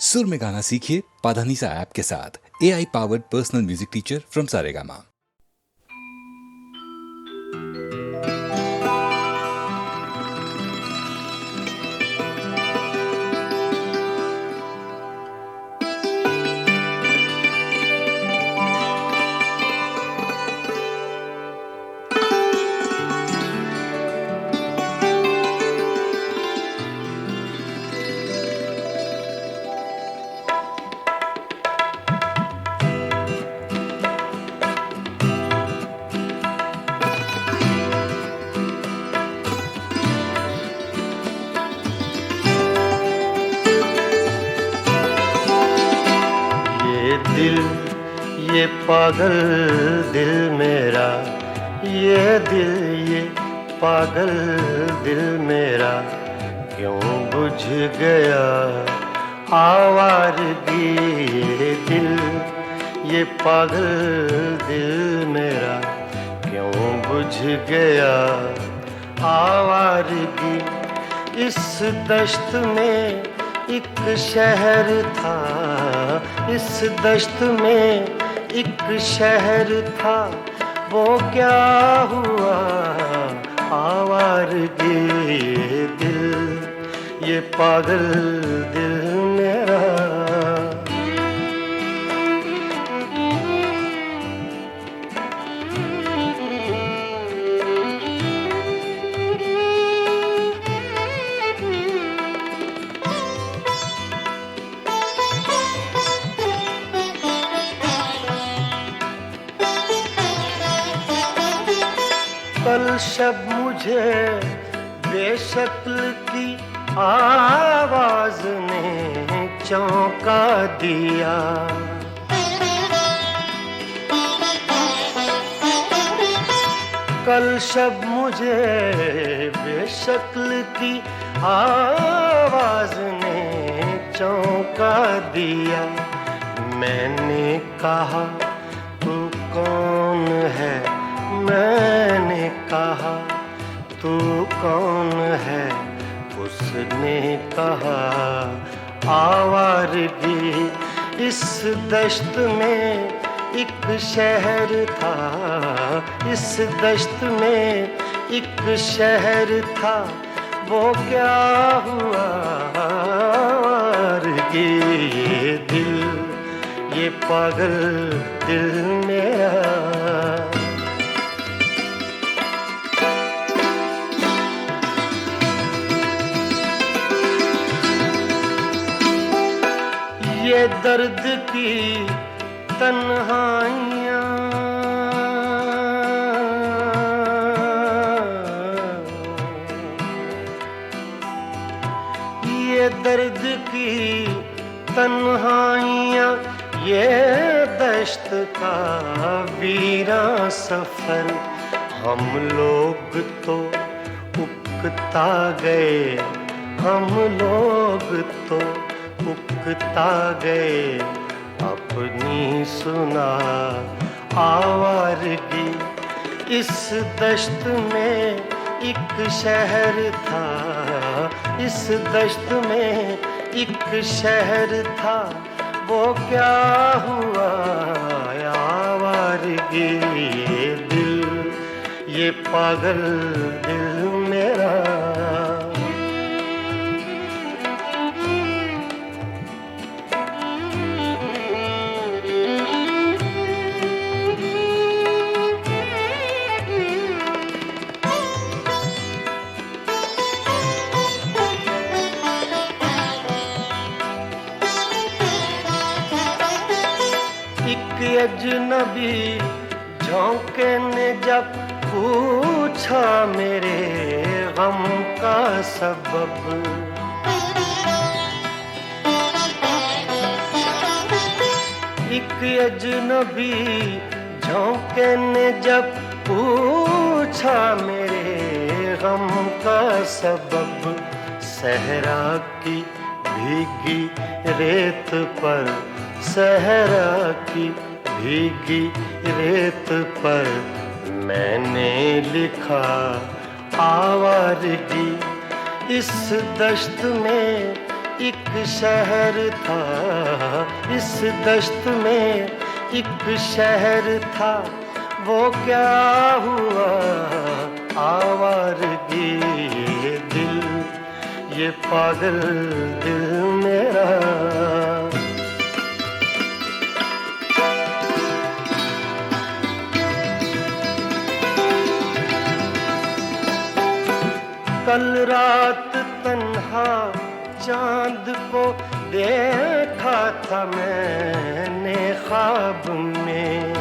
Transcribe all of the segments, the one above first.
सुर में गाना सीखिए पाधानीसा ऐप के साथ। AI powered personal music teacher from Saregama. ये पागल दिल मेरा, ये दिल ये पागल दिल मेरा क्यों बुझ गया आवारगी। ये दिल ये पागल दिल मेरा क्यों बुझ गया आवारगी। इस दश्त में एक शहर था, इस दश्त में एक शहर था, वो क्या हुआ आवारगी। ये दिल ये पागल दिल मेरा। कल शब मुझे बेशक्ल की आवाज ने चौंका दिया। कल शब मुझे बेशक्ल की आवाज ने चौंका दिया। मैंने कहा तू कौन है, मैंने कहा तू कौन है, उसने कहा आवारगी। इस दश्त में एक शहर था, इस दश्त में एक शहर था, वो क्या हुआ आवारगी। ये दिल ये पागल दिल मेरा। ये दर्द की तन्हाइयाँ, ये दर्द की तन्हाइयाँ, ये दश्त का वीरा सफर। हम लोग तो उकता गए, हम लोग तो उकता गए अपनी सुना आवारगी। इस दश्त में एक शहर था, इस दश्त में एक शहर था, वो क्या हुआ आवारगी। ये दिल ये पागल दिल मेरा। एक अजनबी झोंके ने जब पूछा मेरे गम का सबब। एक अजनबी झोंके ने जब पूछा मेरे गम का सबब। सहरा की भीगी रेत पर, सहरा की भीगी रेत पर मैंने लिखा आवारगी। इस दश्त में एक शहर था, इस दश्त में एक शहर था, वो क्या हुआ आवारगी ये दिल, ये पागल दिल मेरा। कल रात तन्हा चांद को देखा था मैंने ख्वाब में,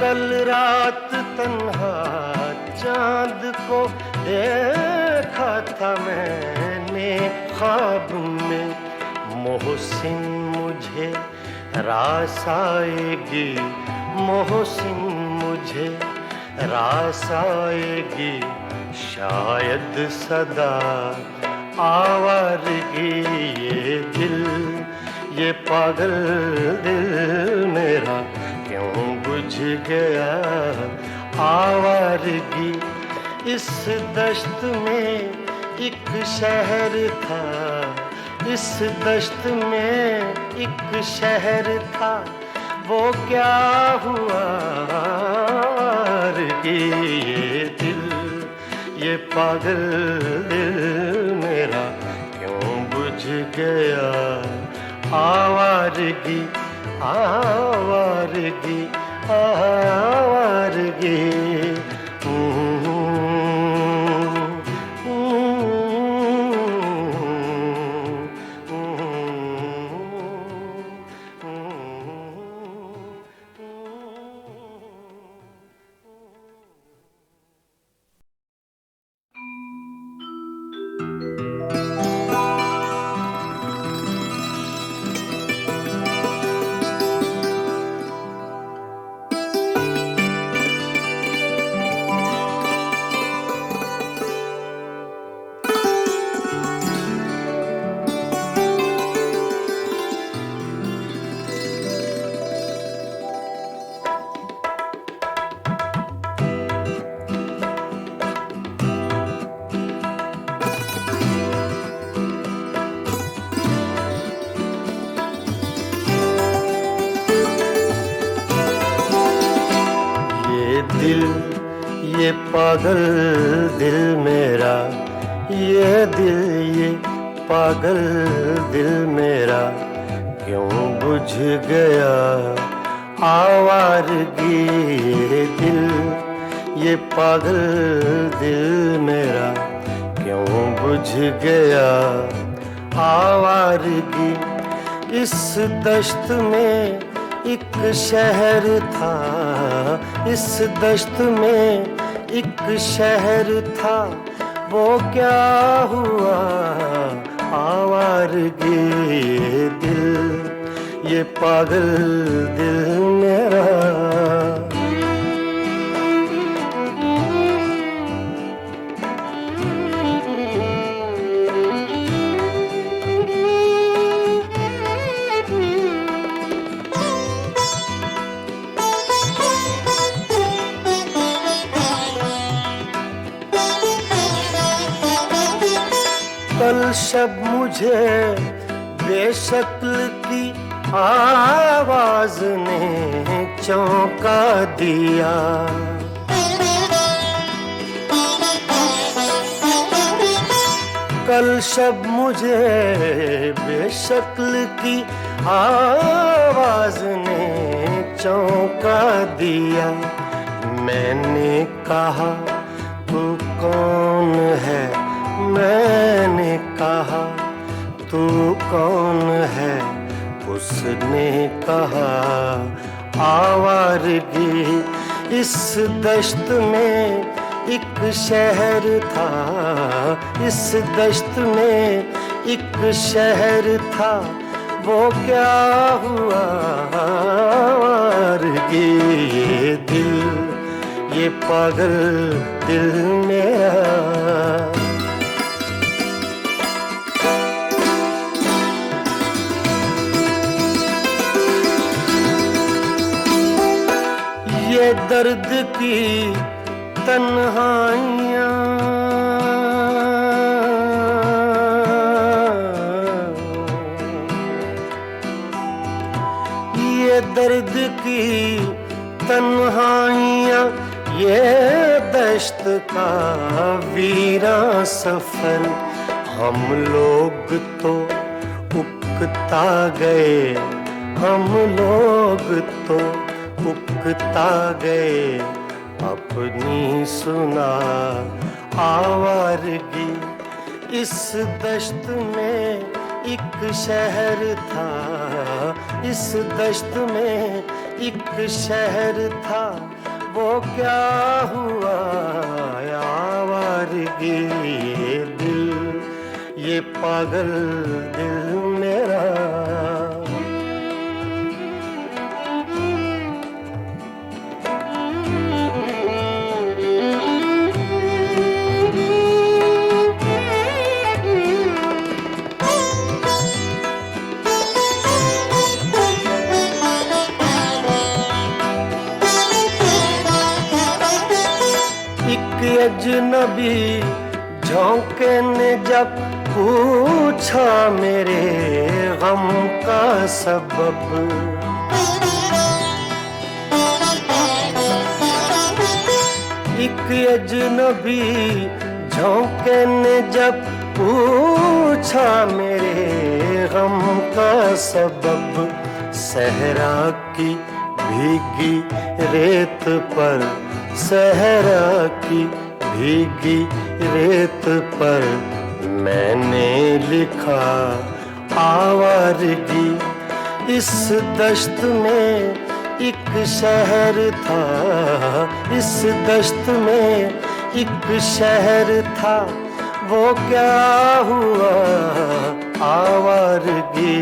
कल रात तन्हा चांद को देखा था मैंने ख्वाब में। मोहसिन मुझे रास आएगी, मोहसिन मुझे रास आएगी, शायद सदा आवारगी ये दिल, ये पागल दिल मेरा क्यों बुझ गया आवारगी। इस दश्त में एक शहर था, इस दश्त में एक शहर था, वो क्या हुआ आवारगी ये दिल, ये पागल दिल मेरा क्यों बुझ गया आवारगी, आवारगी, आवारगी। ये पागल दिल मेरा, ये दिल, ये पागल दिल मेरा क्यों बुझ गया आवारगी ये दिल, ये पागल दिल मेरा क्यों बुझ गया आवारगी। इस दश्त में एक शहर था, इस दश्त में एक शहर था, वो क्या हुआ आवारगी ये दिल, ये पागल दिल मेरा। कल शब मुझे बेशक्ल की आवाज ने चौंका दिया, कल शब मुझे बेशक्ल की आवाज ने चौंका दिया। मैंने कहा तू कौन है, मैंने कहा तू कौन है, उसने कहा आवारगी। इस दश्त में एक शहर था, इस दश्त में एक शहर था, वो क्या हुआ आवारगी ये दिल, ये पागल दिल मेरा। ये दर्द की तन्हाइयाँ दर्द की तन्हाइयाँ, ये दश्त का वीरा सफर। हम लोग तो उकता गए, हम लोग तो उकता गए, अपनी सुना आवारगी। इस दश्त में एक शहर था, इस दश्त में एक शहर था, वो क्या हुआ आवारगी। ये दिल, ये पागल दिल मेरा। अजनबी झोंके ने जब पूछा मेरे गम का सबब, एक अजनबी झोंके ने जब पूछा मेरे गम का सबब, सहरा की भीगी रेत पर, सहरा की भीगी रेत पर मैंने लिखा आवारगी। इस दश्त में एक शहर था, इस दश्त में एक शहर था, वो क्या हुआ आवारगी।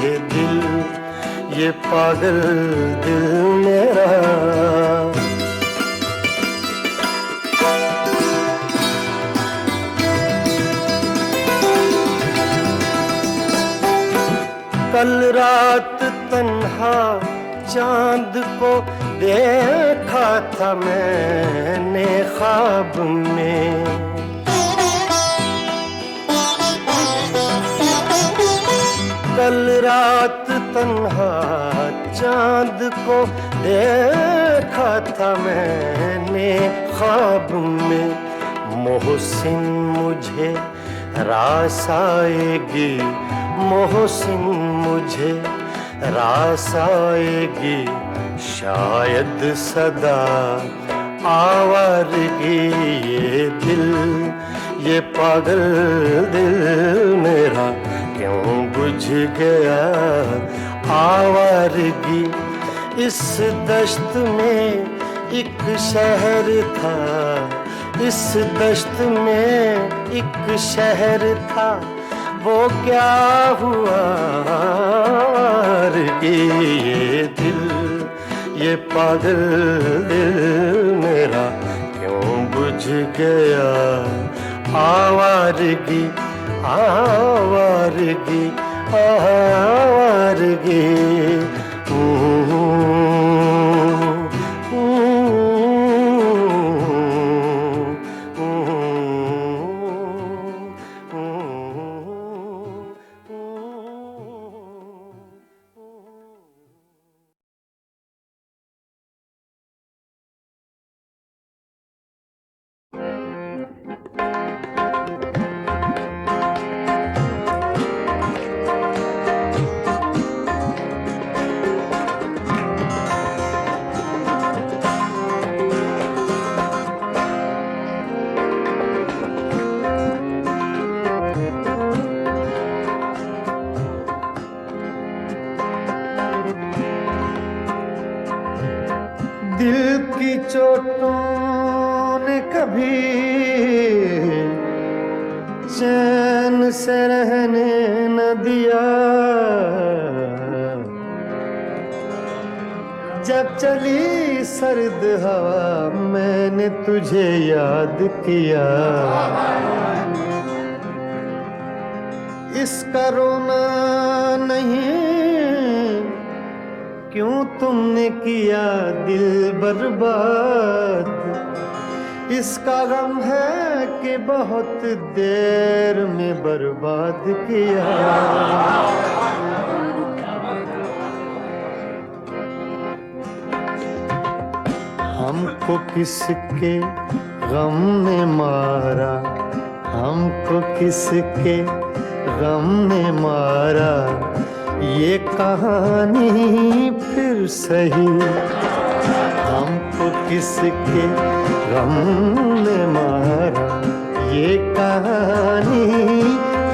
ये दिल, ये पागल दिल मेरा। कल रात तन्हा चांद को देखा था मैंने ख्वाब में, कल रात तन्हा चांद को देखा था मैंने ख्वाब में। मोहसिन मुझे रास आएगी, मोहसिन मुझे रास आएगी, शायद सदा आवारगी। ये दिल, ये पागल दिल मेरा क्यों बुझ गया आवारगी। इस दश्त में एक शहर था, इस दश्त में एक शहर था, वो क्या हुआ ये दिल, ये पागल दिल मेरा क्यों बुझ गया आवारगी, आवारगी, आवारगी। दिल की चोटों ने कभी चैन से रहने न दिया, जब चली सर्द हवा मैंने तुझे याद किया। इसका रोना नहीं क्यों तुमने किया दिल बर्बाद, इसका गम है कि बहुत देर में बर्बाद किया। हमको किसके गम ने मारा, हमको किसके गम ने मारा, ये कहानी फिर सही। हमको किसके गम ने मारा, ये कहानी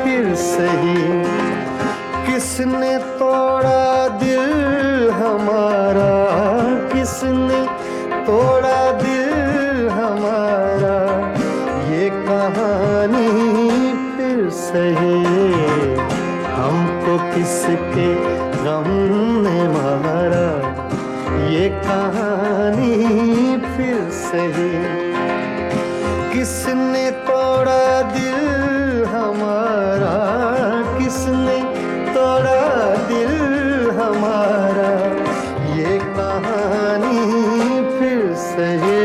फिर सही। किसने तोड़ा दिल हमारा, किसने तोड़ा दिल हमारा, ये कहानी फिर सही। हमको किसके गम ने मारा, ये कहानी फिर सही। किसने तोड़ा दिल हमारा, किसने तोड़ा दिल हमारा, ये कहानी फिर सही।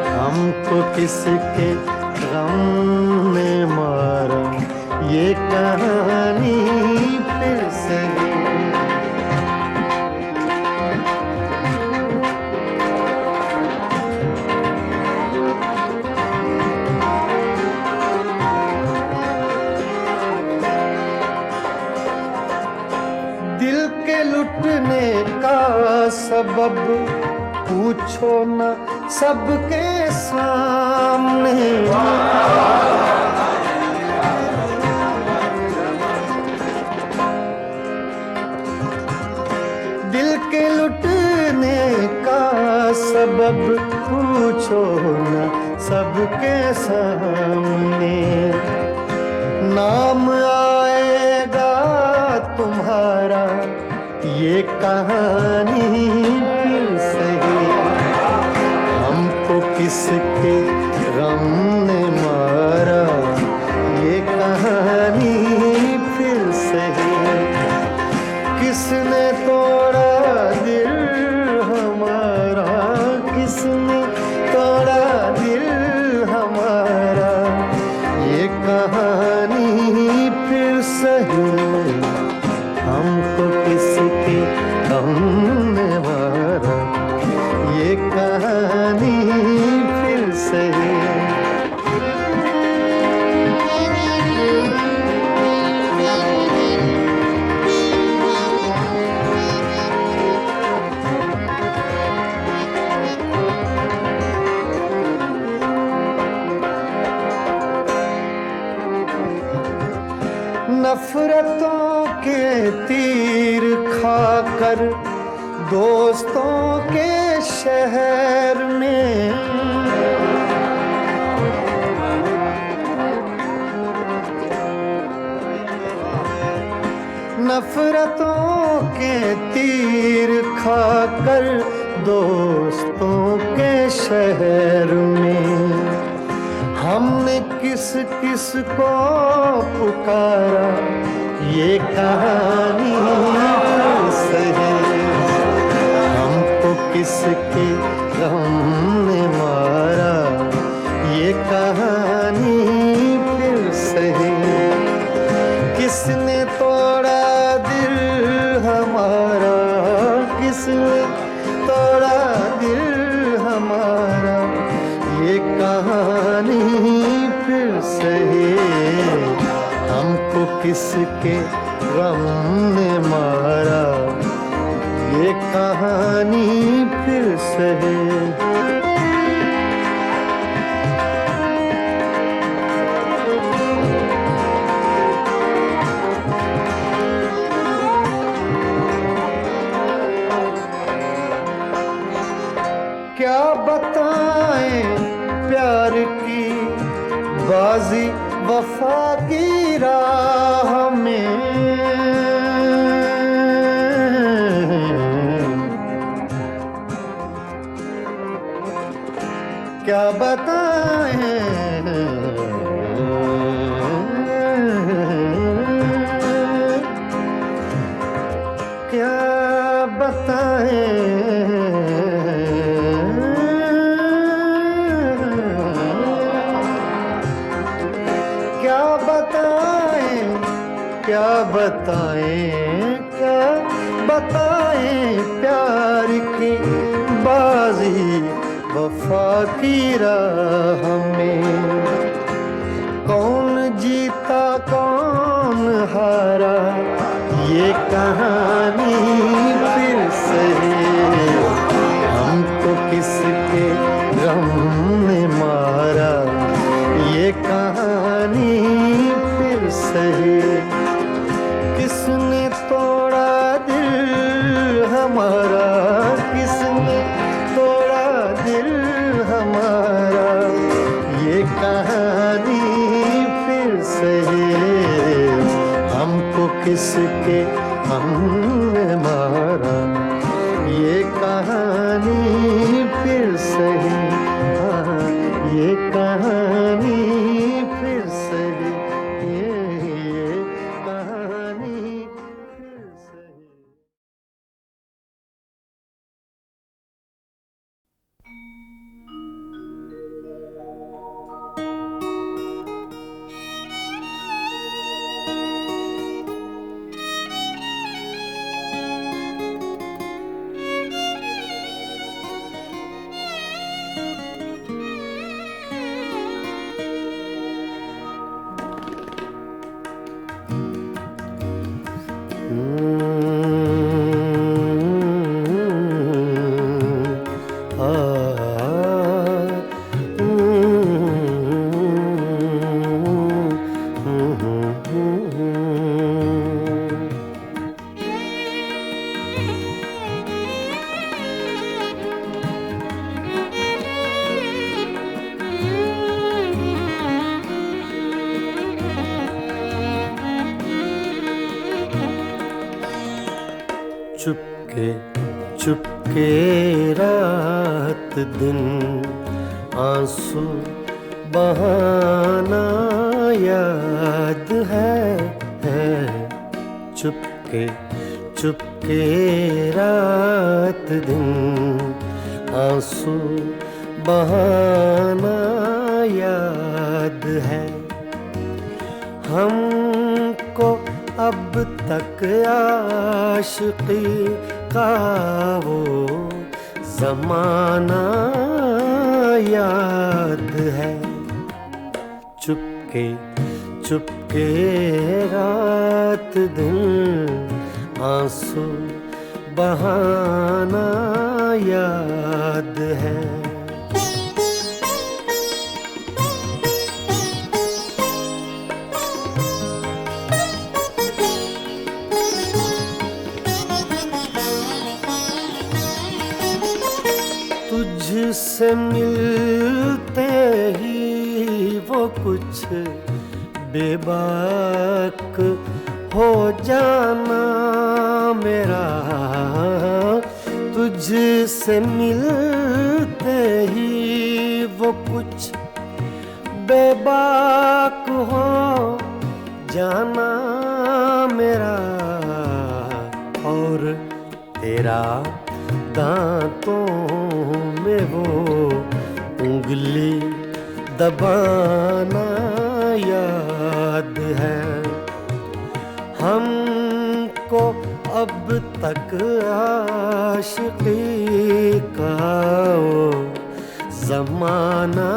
हमको किसके गम ने मारा, ये कहानी फिर सही। दिल के लुटने का सबब पूछो न सबके सामने। दिल के लुटने का सबब पूछो न सबके सामने। नाम आएगा तुम्हारा, ये कहानी फिर सही। हमको किसके गम ने मारा, ये कहानी फिर सही। किसने तोड़ा दिल हमारा, किसने तोड़ा दिल हमारा, ये कहानी फिर सही। हमको किसके गम ने मारा, ये कहानी फिर सही। नफरतों के तीर खाकर दोस्तों के शहर में, नफरतों के तीर खाकर दोस्तों के शहर में, हमने किस किस को पुकारा, ये कहानी फिर सही। हमको किसके गम ने मारा, ये कहानी फिर सही। किसने तोड़ा दिल हमारा, किसने तोड़ा दिल हमारा, ये कहानी फिर सही। हमको किसके गम ने मारा, ये कहानी फिर सही। क्या बताएं प्यार की बाजी वफा की राह में, क्या बताएं क्या बताएं क्या बताएं क्या बताएं क्या बताएं प्यार की बाजी वफा की राह में, कौन जीता कौन हारा ये कहानी फिर सही। हमको किसके गम ने मारा ये कहानी फिर सही। किसने तोड़ा दिल हमारा, किसने तोड़ा दिल हमारा ये कहानी फिर सही। हमको किसके हमने मारा ये कहानी फिर सही। हाँ, ये कहानी फिर सही, ये कहानी फिर सही। चुपके चुपके रात दिन आंसू बहाना याद है। चुपके चुपके रात दिन आंसू बहाना याद है। हमको अब तक आशिकी का वो ज़माना याद है। चुपके चुपके रात दिन आंसू बहाना याद है। तुझसे मिलते ही वो कुछ बेबाक हो जाना मेरा। तुझसे मिलते ही वो कुछ बेबाक हो जाना मेरा। और तेरा दांतों में वो उंगली दबाना याद है। हमको अब तक आशिकी का वो ज़माना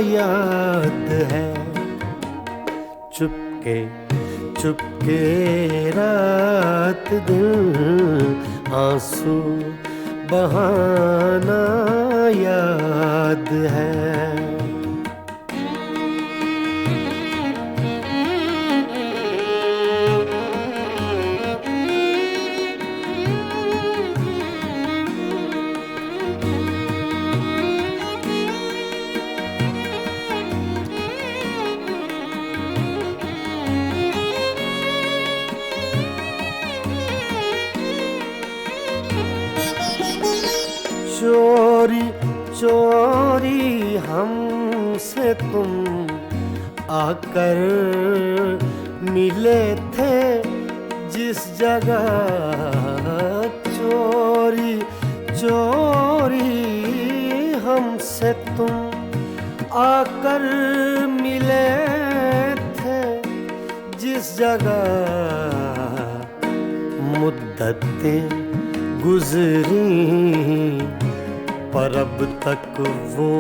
याद है। चुपके चुपके रात दिन आंसू बहाना याद है। चोरी चोरी हमसे तुम आकर मिले थे जिस जगह। चोरी चोरी हमसे तुम आकर मिले थे जिस जगह। मुद्दतें गुजरी, पर अब तक वो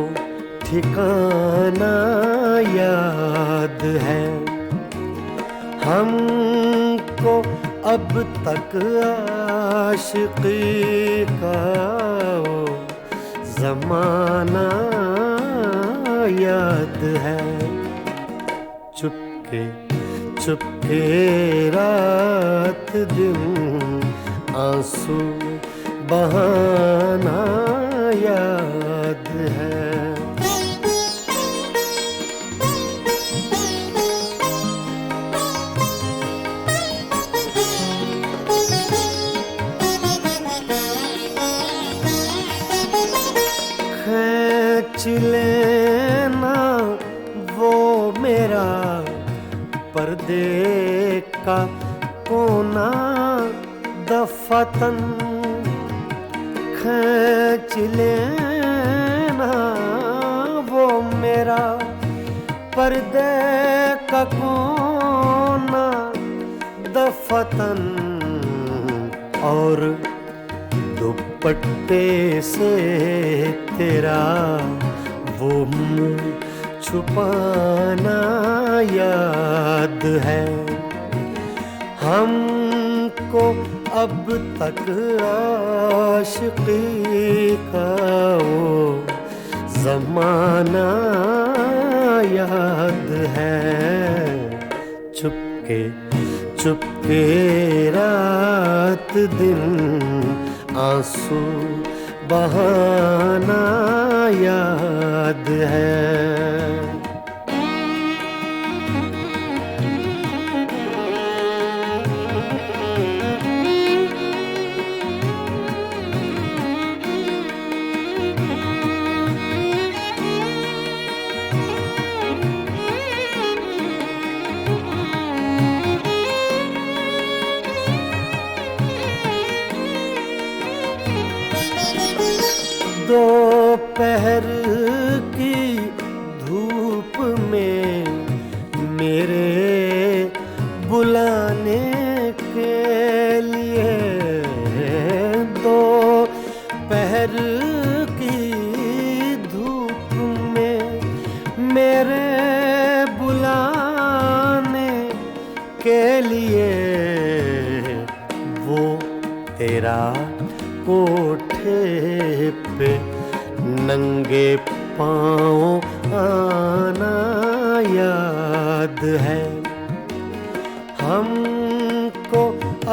ठिकाना याद है। हमको अब तक आशिकी का वो ज़माना याद है। चुपके चुपके रात दिन आंसू बहाना याद है। खींच लेना वो मेरा पर्दे का कोना दफातन, खींच लेना वो मेरा पर्दे का कोना दफातन, और दुपट्टे से तेरा वो मुँह छुपाना याद है। हमको अब तक आशिकी का वो ज़माना याद है। चुपके चुपके रात दिन आंसू बहाना याद है। दोपहर की धूप में मेरे बुलाने के लिए, दोपहर की धूप में मेरे बुलाने के लिए वो तेरा कोठे पे नंगे पाँव आना याद है। हमको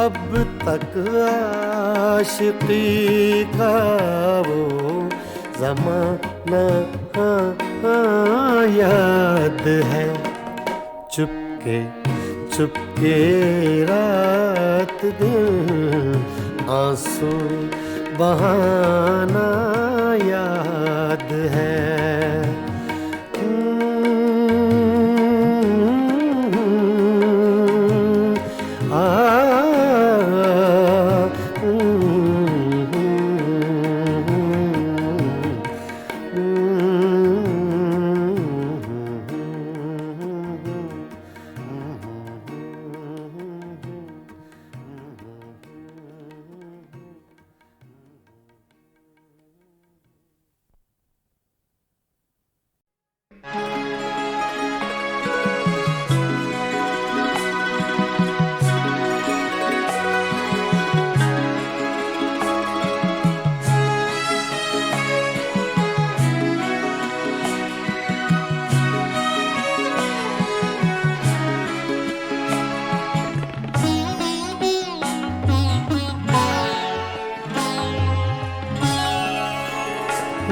अब तक आशिकी का वो ज़माना याद है। चुपके चुपके रात दिन आंसू बहाना याद है।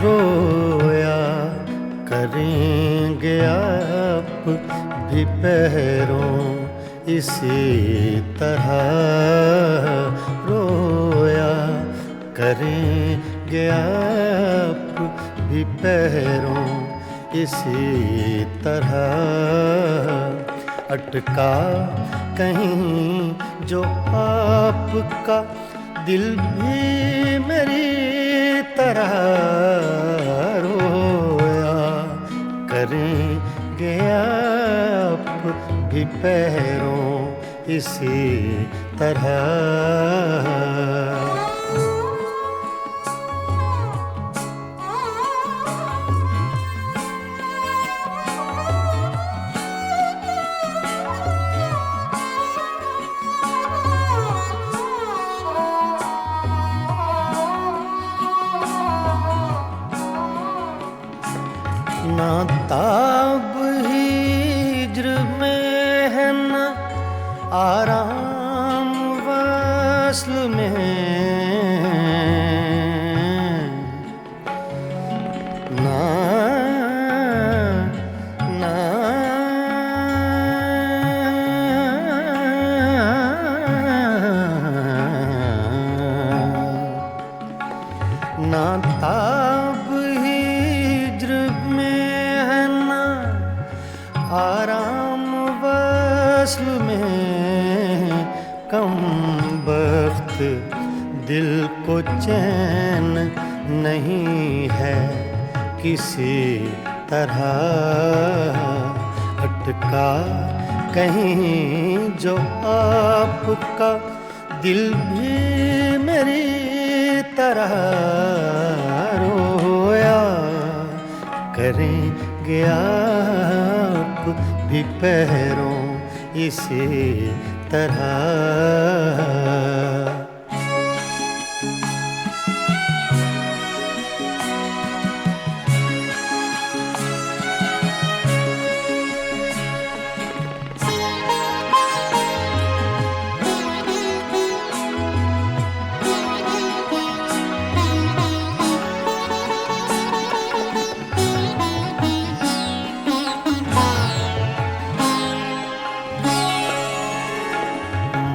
रोया करेंगे आप भी पैरों इसी तरह, रोया करेंगे आप भी पैरों इसी तरह। अटका कहीं जो आपका दिल भी मेरी तरह, रोया करेंगे आप भी पैरों इसी तरह। आराम वस्ल में ना ना ना ताब हिज्र में है ना आराम वस्ल में कम बख्त दिल को चैन नहीं है किसी तरह अटका कहीं जो आपका दिल भी मेरी तरह रोया करेंगे आप भी पैरों इसी तरह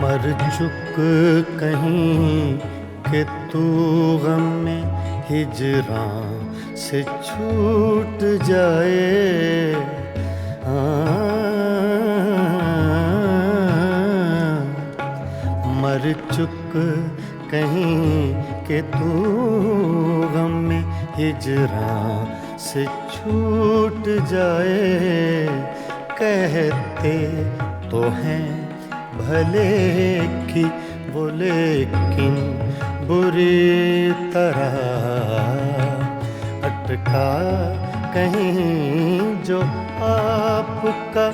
मर चुक कहीं कि तू गम में हिजरां से छूट जाए मर चुक कहीं कि तू गम में हिजरां से छूट जाए कहते तो हैं भले की वो लेकिन बुरी तरह अटका कहीं जो आपका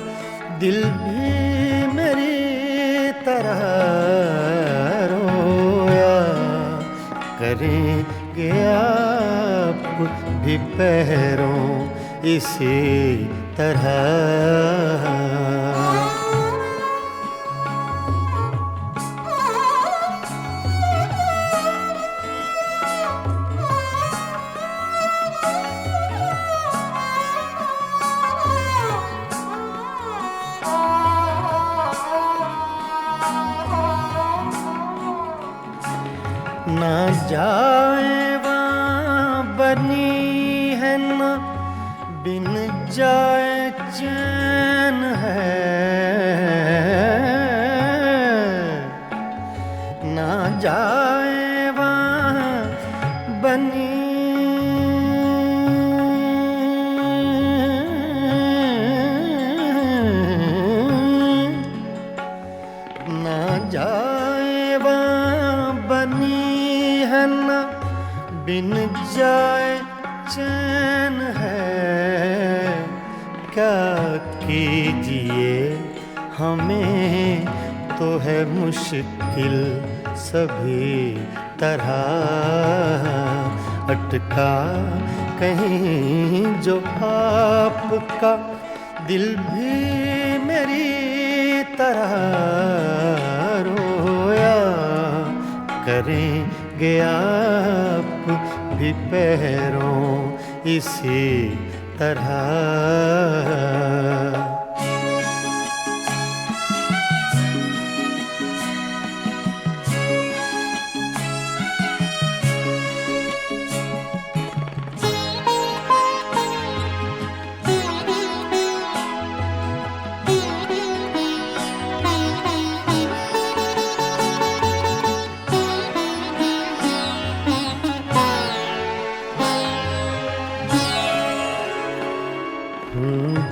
दिल भी मेरी तरह रोया करेंगे आप भी पैरों इसी तरह ना जाए वहाँ बनी है ना बिन जाए चैन है ना जाए वहाँ बनी ना जाए वहाँ बनी है ना बिन जाए चैन है क्या कीजिए हमें तो है मुश्किल सभी तरह अटका कहीं जो आपका दिल भी मेरी तरह रोया करेंगे आप भी पैरों इसी तरह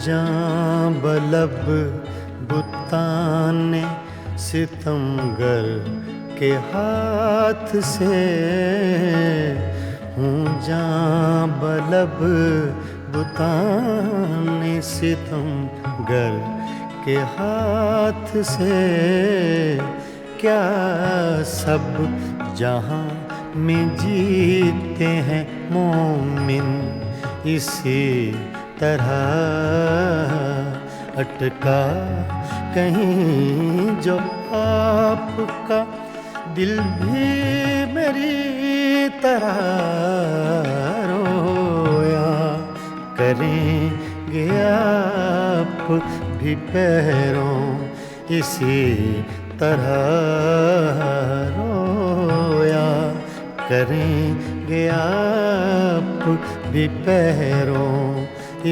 जां बलब बुताने सितमगर के हाथ से हूँ जां बलब बुताने सितमगर के हाथ से क्या सब जहाँ में जीते हैं मोमिन इसी तरह अटका कहीं जो आपका दिल भी मेरी तरह रोया करेंगे आप भी पैरों इसी तरह रोया करेंगे आप भी पैरों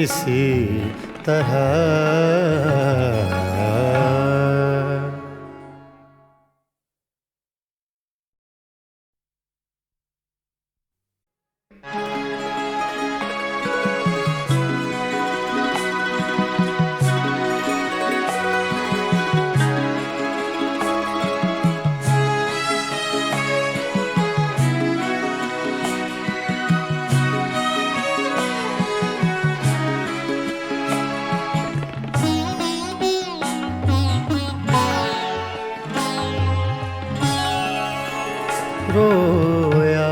इसी तरह। रोया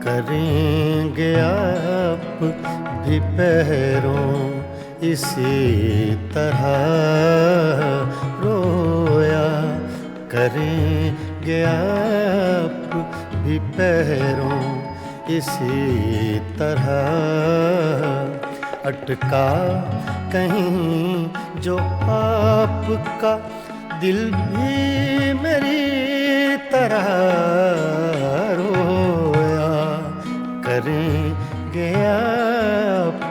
करेंगे आप भी पैरों इसी तरह रोया करेंगे आप भी पैरों इसी तरह अटका कहीं जो आपका दिल भी मेरी तरह रोया करेंगे आप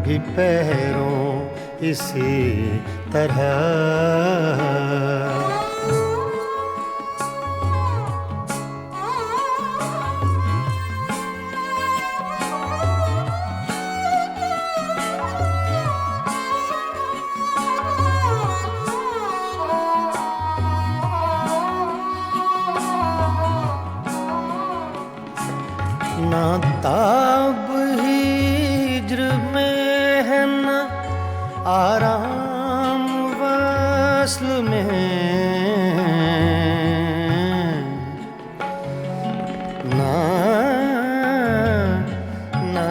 भी पैरों इसी तरह। ना ताब हिज्र में है ना आराम वस्ल में ना ना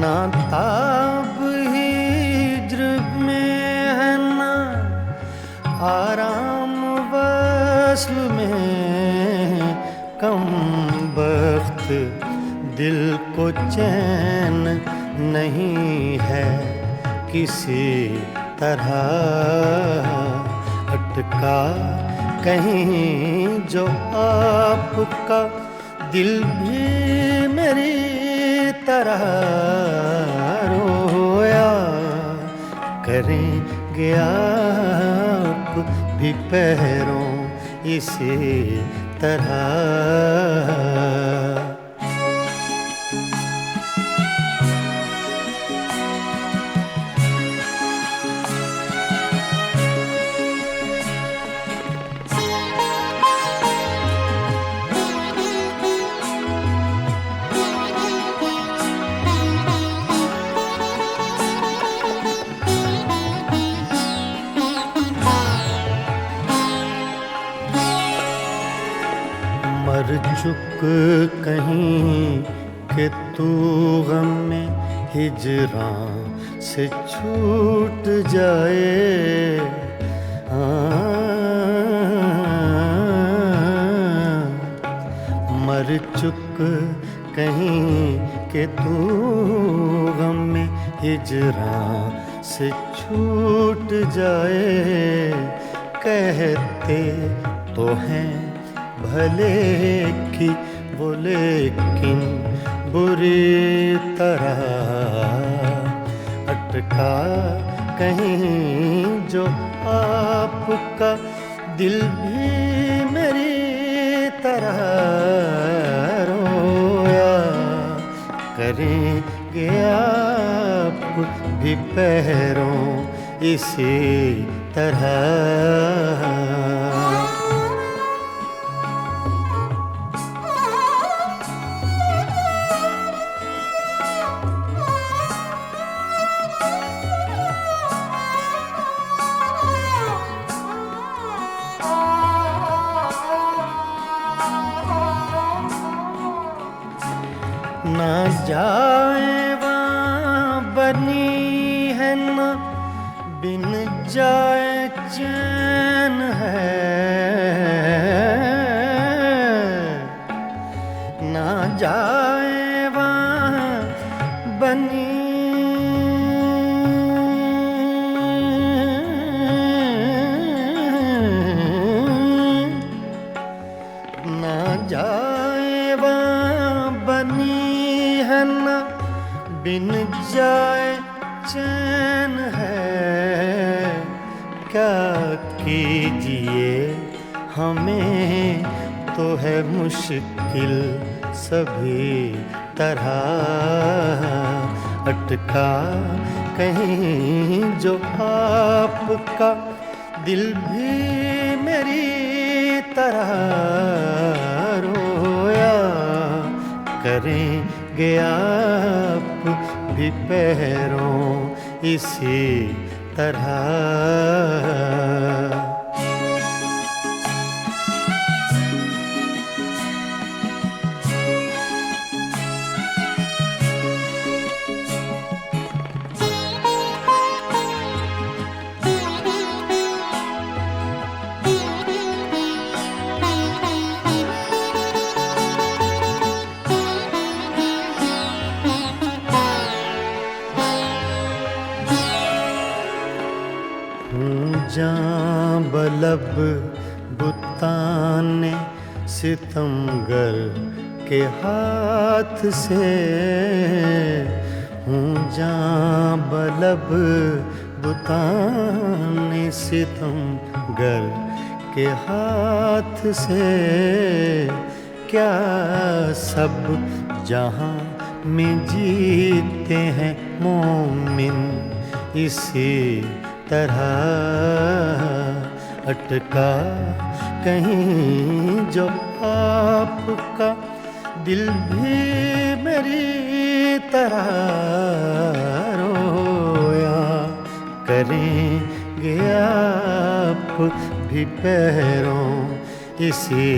ना ताब आराम वस्ल में कम बख्त दिल को चैन नहीं है किसी तरह अटका कहीं जो आपका दिल भी मेरी तरह रोया करेंगे आप भी पैरों इसी तरह। मर चुक कहीं कि तू गम में हिजरां से छूट जाए मर चुक कहीं कि तू गम में हिजरां से छूट जाए कहते तो हैं भले की वो लेकिन बुरी तरह अटका कहीं जो आपका दिल भी मेरी तरह रोया करेंगे आप भी पैरों इसी तरह। ना जाए वहाँ बनी है ना बिन जाए चैन है, ना जाए वहाँ बनी ना जाए वहाँ बनी है ना बिन जाए चैन है, क्या कीजिए हमें तो है मुश्किल सभी तरह, अटका कहीं जो आपका दिल भी मेरी तरह रोया करेंगे आप भी पैरों इसी तरह। जां बलब बुताने सितमगर के हाथ से हूँ, जां बलब बुताने सितमगर के हाथ से, क्या सब जहाँ में जीते हैं मोमिन इसी तरह, अटका कहीं जो आपका दिल भी मेरी तरह रोया करेंगे आप भी पैरों इसी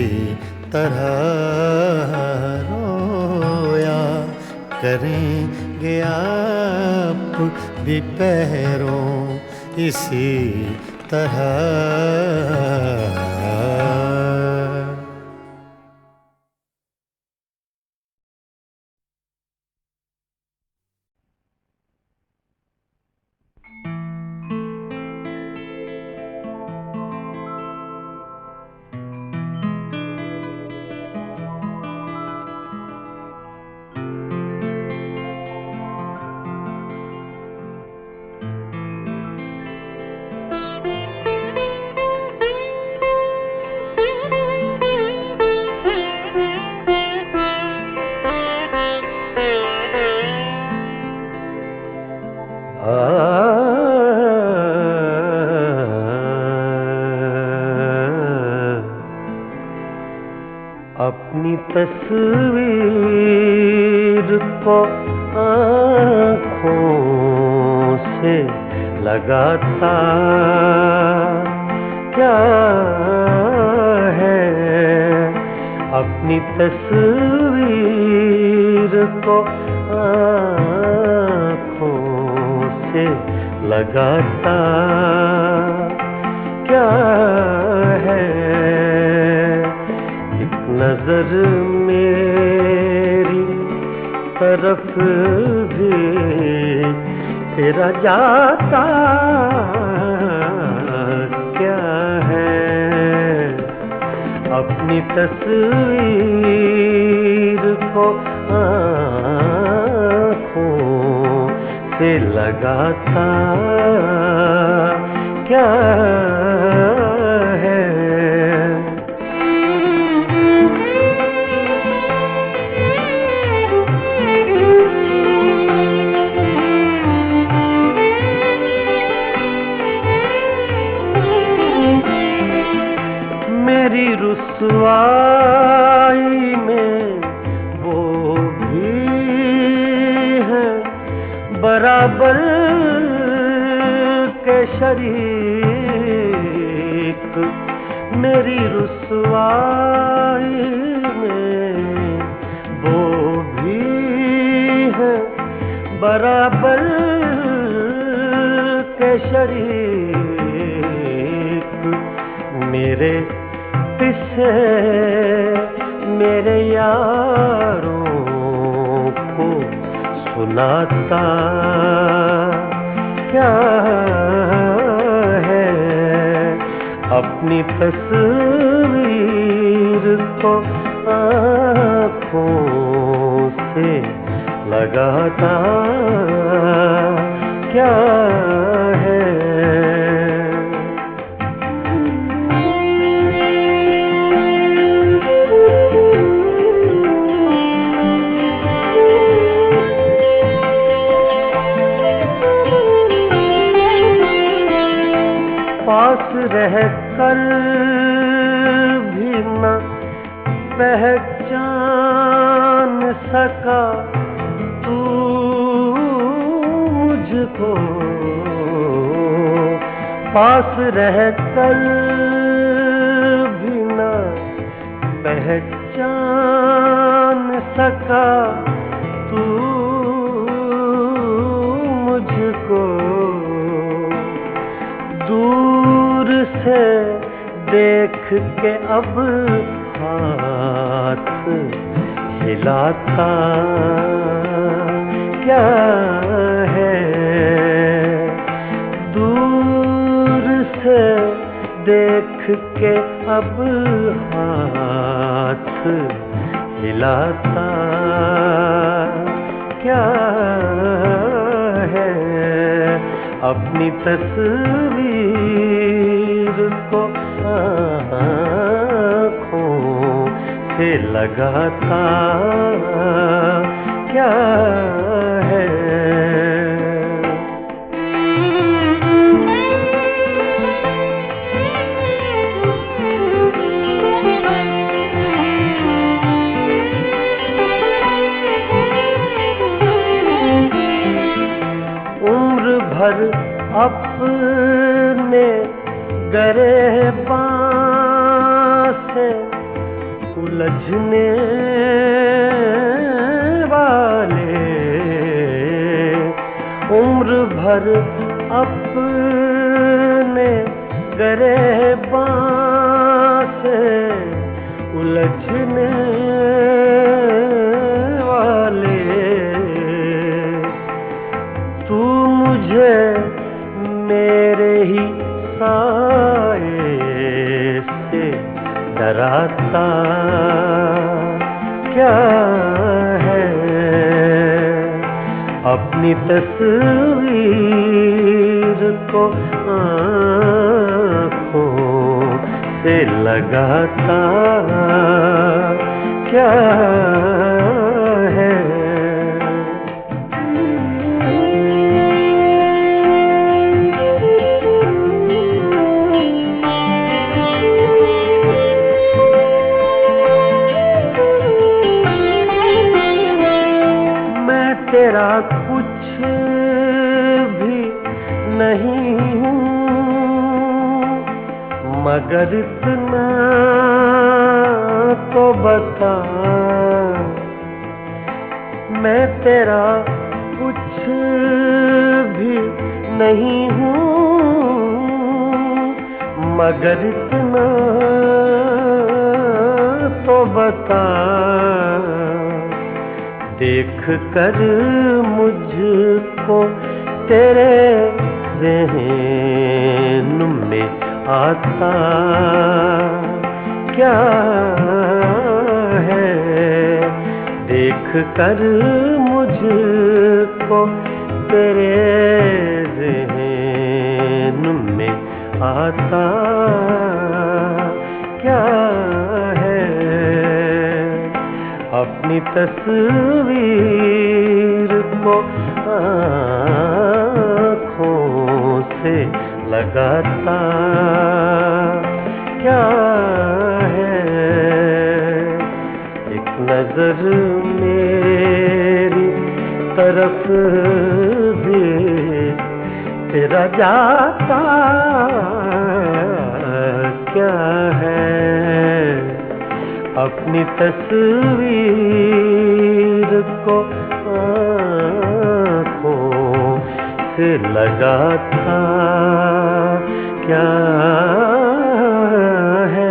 तरह, रोया करेंगे आप भी पैरों इसी तरह। अपनी तस्वीर को आँखों से लगाता क्या है, अपनी तस्वीर को आँखों से लगाता क्या है, नजर मेरी तरफ भी तेरा जाता क्या है, अपनी तस्वीर को आँखों से लगाता क्या है। मेरी रुसवाई में वो भी है बराबर के शरीक, मेरी रुसवाई में वो भी बराबर के शरीक मेरे किस्से मेरे यारों को सुनाता क्या है, अपनी तस्वीर को आँखों से लगाता क्या है। पास रह कर भी न पहचान सका तू मुझको, पास रह कर भी न पहचान सका तू मुझको, दूर से देख के अब हाथ हिलाता क्या है, दूर से देख के अब हाथ हिलाता क्या है, अपनी तस्वीर को आँखों से लगाता क्या है। उम्र भर अपने गिरेबान से उलझने वाले, उम्र भर अपने गिरेबान से उलझने वाले, तू मुझे मेरे ही साए से डराता क्या है, अपनी तस्वीर को आँखों से लगाता क्या है। तेरा कुछ भी नहीं हूँ मगर इतना तो बता, मैं तेरा कुछ भी नहीं हूँ मगर इतना तो बता, देख कर मुझको तेरे ज़हन में आता क्या है, देख कर मुझको तेरे ज़हन में आता क्या है, अपनी तस्वीर को आँखों से लगाता क्या है, एक नजर मेरी तरफ भी तेरा जाता क्या है, अपनी तस्वीर को लगा था क्या है।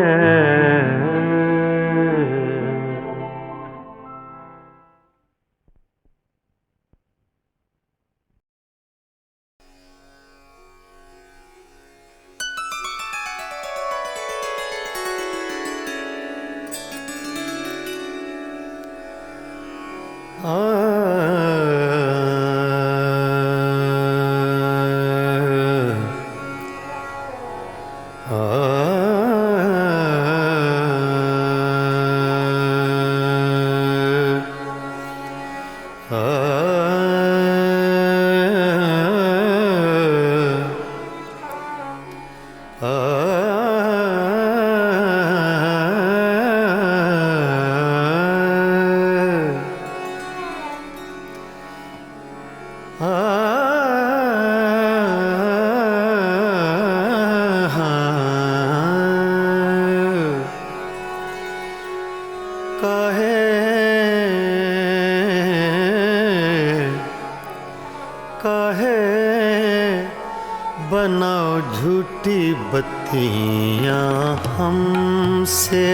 बनाओ झूठी बत्तियाँ हमसे,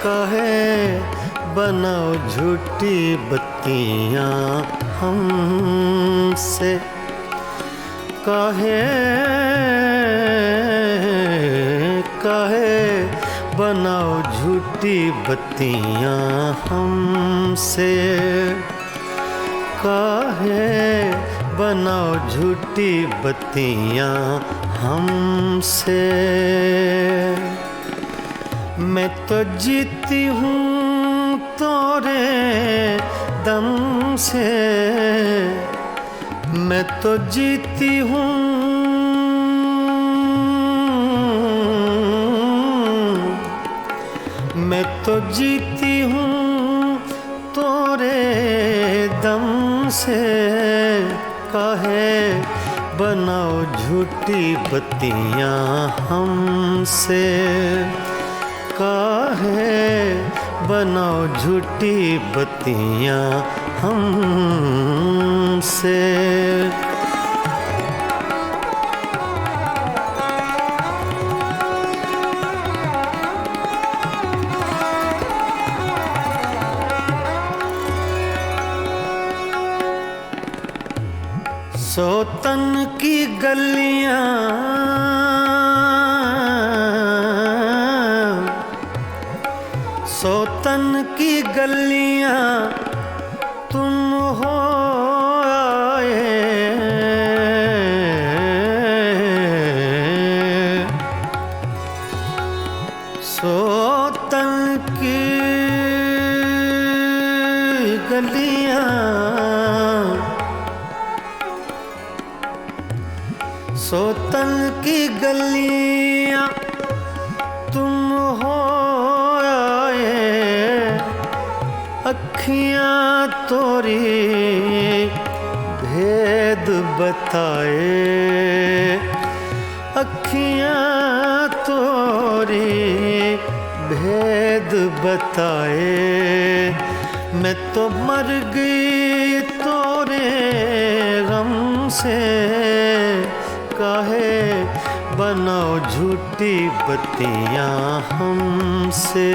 कहे बनाओ झूठी बत्तियाँ हमसे, कहे बनाओ झूठी बत्तियाँ हमसे, कहे बनाओ झूठी बत्तियाँ हमसे। मैं तो जीती हूँ तोरे दम से, मैं तो जीती हूँ, मैं तो जीती हूँ तोरे दम से, कहे बनाओ झूठी बत्तियाँ हमसे, कहे बनाओ झूठी बत्तियाँ हमसे। सोतन की गलियां सोतन की गलियां तुम हो आए, सोतन की गलियां सोतन की गलियां तुम हो आए, अखियां तोरी भेद बताए, अखियां तोरी भेद बताए। मैं तो मर गई तोरे गम से, कहे बनाओ झूठी बत्तियाँ हमसे,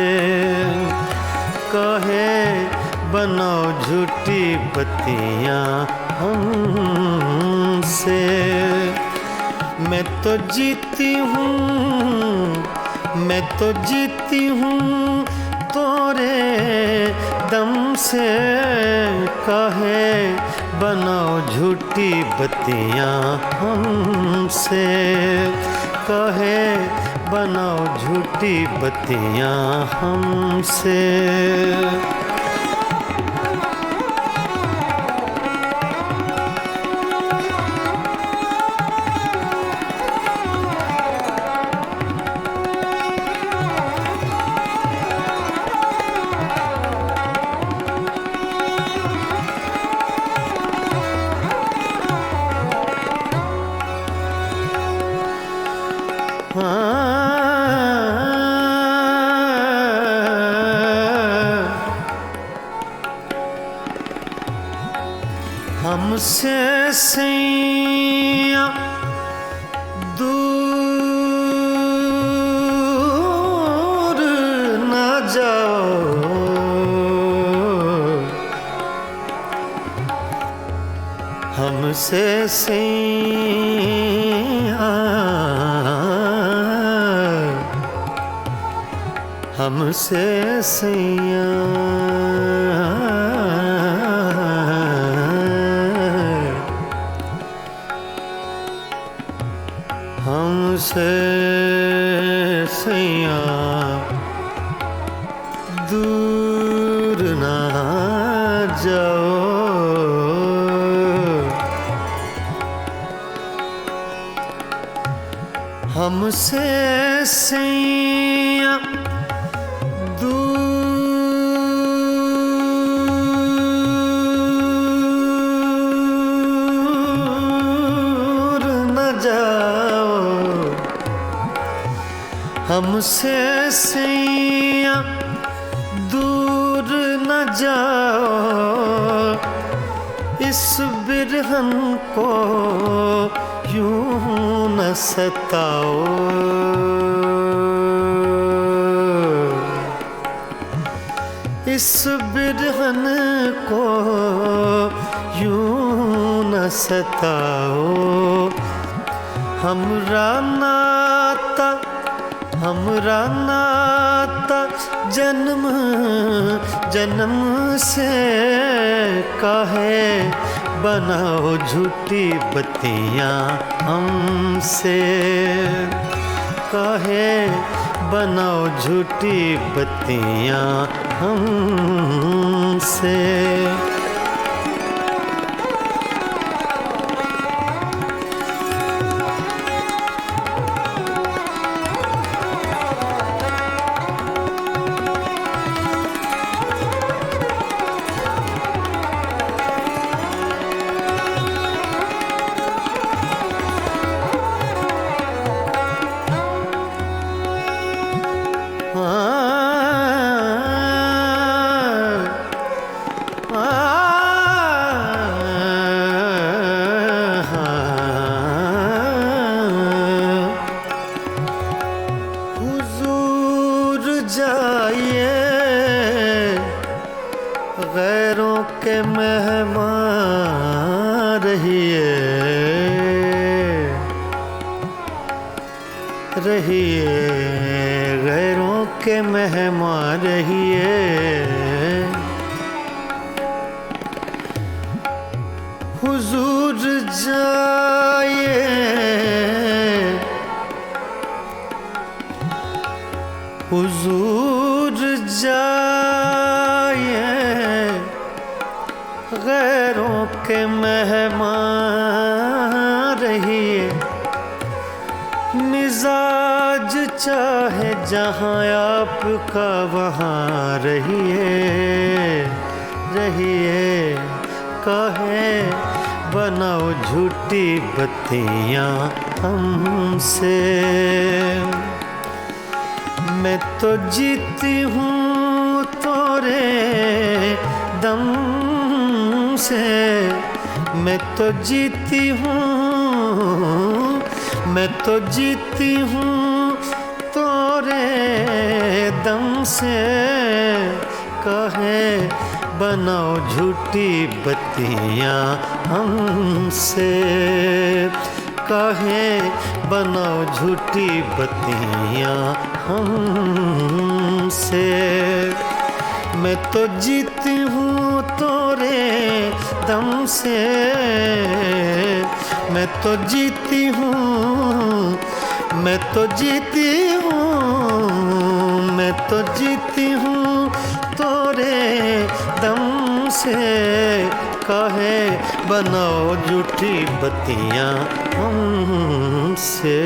कहे बनाओ झूठी बत्तियाँ हमसे। मैं तो जीती हूँ, मैं तो जीती हूँ तोरे दम से, कहे बनाओ झूठी बत्तियाँ हमसे, कहे बनाओ झूठी बत्तियाँ हमसे। हमसे सैया दूर न जाओ, हमसे सैया हमसे सैया हमसे सैया दूर ना जाओ, हमसे सैया दूर न जाओ, हमसे सैया दूर न जाओ, इस बिरहन को यूं न सताओ, इस बिरहन को यूं न सताओ, हमरा नाता जन्म जन्म से काहे बनाओ झूठी बत्तियाँ हमसे, काहे बनाओ झूठी बत्तियाँ हमसे। हुजूर जाइए गैरों के मेहमान रहिए, रहिए गैरों के मेहमान रहिए, हुजूर जाइए हुजूर जाइए गैरों के मेहमान रहिए, मिजाज चाहे जहाँ आपका वहाँ रहिए, रहिए काहे बनाओ झूठी बत्तियाँ हमसे। मैं तो जीती हूँ तोरे दम से, मैं तो जीती हूँ, मैं तो जीती हूँ तोरे दम से, काहे बनाओ झूठी बत्तियाँ हमसे, काहे बनाओ झूठी बत्तियाँ हमसे। मैं तो जीती हूँ तोरे दम से, मैं तो जीती हूँ, मैं तो जीती हूँ, मैं तो जीती हूँ तोरे दम से, काहे बनाओ झूठी बत्तियाँ हमसे।